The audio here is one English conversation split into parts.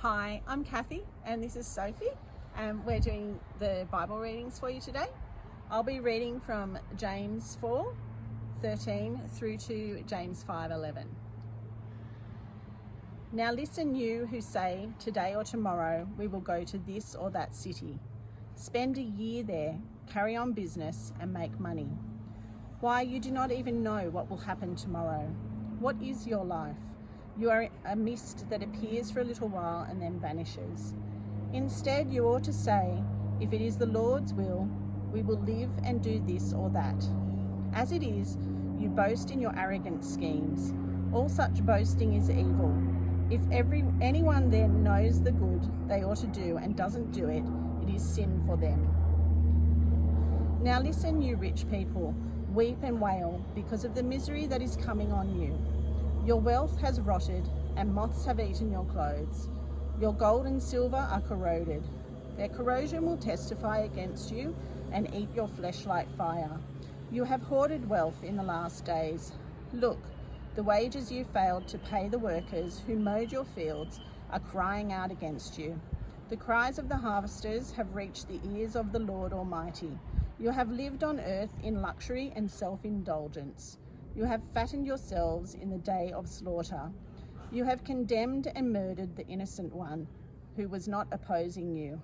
Hi, I'm Kathy and this is Sophie, and we're doing the Bible readings for you today. I'll be reading from James 4:13 through to James 5:11. Now listen, you who say, today or tomorrow we will go to this or that city. Spend a year there, carry on business and make money. Why, you do not even know what will happen tomorrow. What is your life? You are a mist that appears for a little while and then vanishes. Instead, you ought to say, if it is the Lord's will, we will live and do this or that. As it is, you boast in your arrogant schemes. All such boasting is evil. If anyone then knows the good they ought to do and doesn't do it, it is sin for them. Now listen, you rich people, weep and wail because of the misery that is coming on you. Your wealth has rotted, and moths have eaten your clothes. Your gold and silver are corroded. Their corrosion will testify against you and eat your flesh like fire. You have hoarded wealth in the last days. Look, the wages you failed to pay the workers who mowed your fields are crying out against you. The cries of the harvesters have reached the ears of the Lord Almighty. You have lived on earth in luxury and self-indulgence. You have fattened yourselves in the day of slaughter. You have condemned and murdered the innocent one who was not opposing you.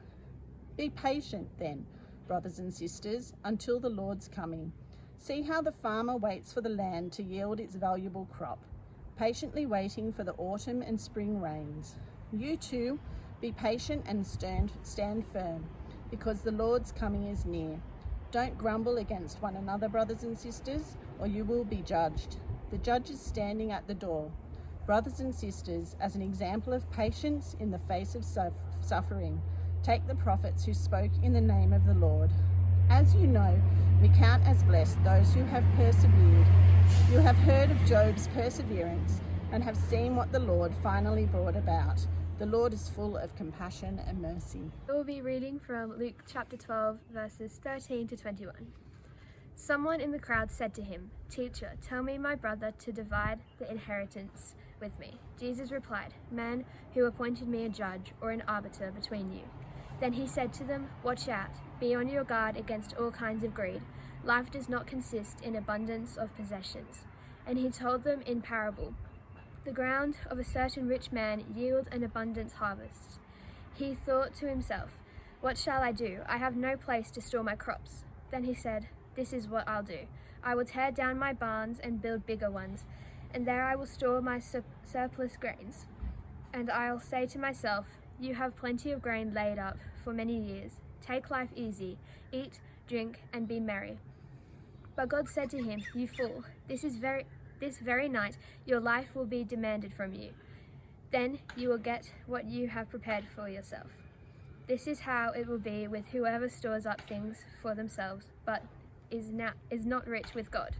Be patient then, brothers and sisters, until the Lord's coming. See how the farmer waits for the land to yield its valuable crop, patiently waiting for the autumn and spring rains. You too, be patient and stand firm, because the Lord's coming is near. Don't grumble against one another, brothers and sisters, or you will be judged. The judge is standing at the door. Brothers and sisters, as an example of patience in the face of suffering, take the prophets who spoke in the name of the Lord. As you know, we count as blessed those who have persevered. You have heard of Job's perseverance and have seen what the Lord finally brought about. The Lord is full of compassion and mercy. We will be reading from Luke chapter 12, verses 13 to 21. Someone in the crowd said to him, "Teacher, tell me my brother to divide the inheritance with me." Jesus replied, "Man, who appointed me a judge or an arbiter between you?" Then he said to them, "Watch out, be on your guard against all kinds of greed. Life does not consist in abundance of possessions." And he told them in parable, "The ground of a certain rich man yielded an abundant harvest. He thought to himself, 'What shall I do? I have no place to store my crops.' Then he said, 'This is what I'll do. I will tear down my barns and build bigger ones, and there I will store my surplus grains. And I'll say to myself, you have plenty of grain laid up for many years. Take life easy, eat, drink, and be merry.' But God said to him, 'You fool, this very night your life will be demanded from you. Then you will get what you have prepared for yourself. This is how it will be with whoever stores up things for themselves, but is not rich with God.'"